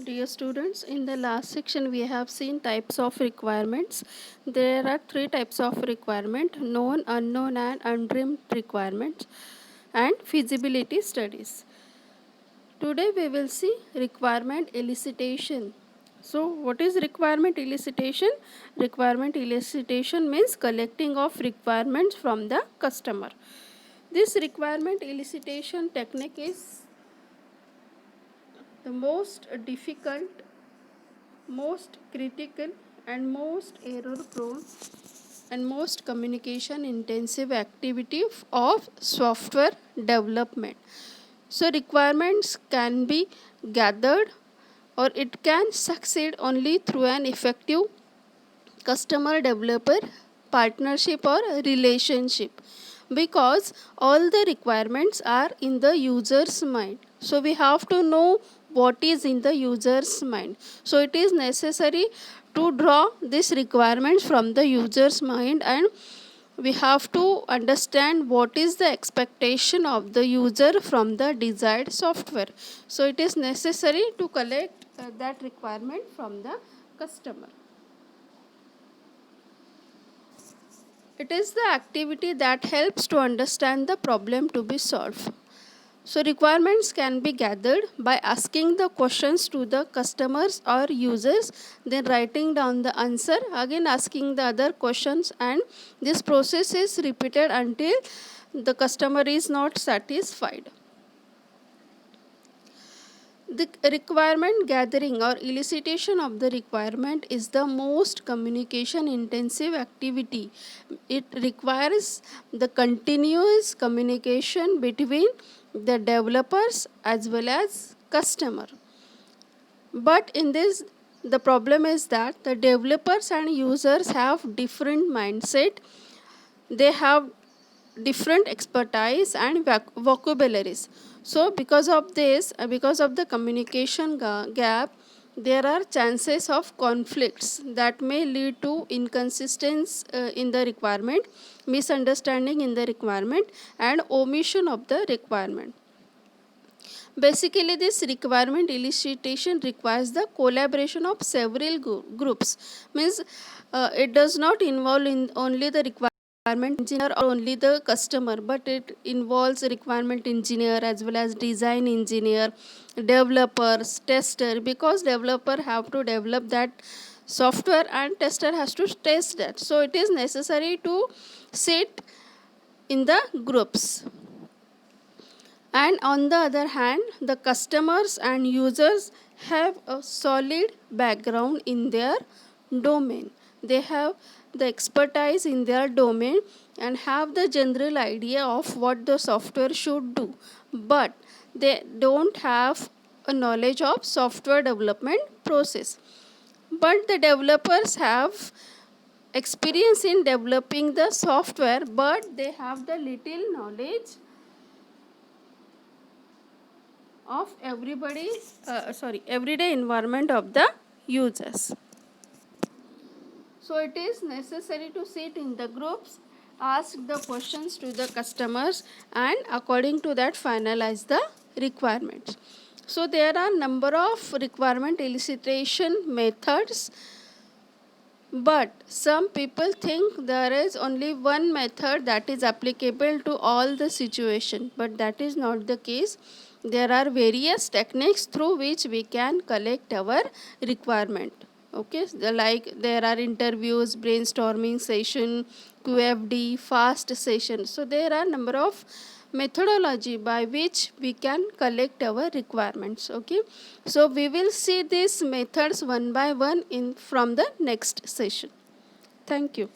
Dear students, in the last section we have seen types of requirements. There are three types of requirement: known, unknown and undreamed requirements and feasibility studies. Today we will see requirement elicitation. So what is requirement elicitation? Requirement elicitation means collecting of requirements from the customer. This requirement elicitation technique is the most difficult, most critical and most error prone and most communication intensive activity of software development. So requirements can be gathered or it can succeed only through an effective customer developer partnership or relationship, because all the requirements are in the user's mind. So we have to know what is in the user's mind. So it is necessary to draw these requirements from the user's mind, and we have to understand what is the expectation of the user from the desired software. So it is necessary to collect that requirement from the customer. It is the activity that helps to understand the problem to be solved. So requirements can be gathered by asking the questions to the customers or users, then writing down the answer, again asking the other questions, and this process is repeated until the customer is not satisfied. The requirement gathering or elicitation of the requirement is the most communication intensive activity. It requires the continuous communication between the developers as well as customer. But in this, the problem is that the developers and users have different mindset. They have different expertise and vocabularies. So because of this, because of the communication gap, there are chances of conflicts that may lead to inconsistency in the requirement, misunderstanding in the requirement and omission of the requirement. Basically, this requirement elicitation requires the collaboration of several groups. Means it does not involve in only the requirement engineer or only the customer, but it involves requirement engineer as well as design engineer, developers, tester, because developer have to develop that software and tester has to test that. So it is necessary to sit in the groups. And on the other hand, the customers and users have a solid background in their domain. They have the expertise in their domain and have the general idea of what the software should do, but they don't have a knowledge of software development process. But the developers have experience in developing the software, but they have the little knowledge of everyday environment of the users. So it is necessary to sit in the groups, ask the questions to the customers, and according to that finalize the requirements. So there are number of requirement elicitation methods, but some people think there is only one method that is applicable to all the situation, but that is not the case. There are various techniques through which we can collect our requirement. Okay, like there are interviews, brainstorming session, QFD, fast session. So there are number of methodology by which we can collect our requirements. Okay, so we will see these methods one by one in from the next session. Thank you.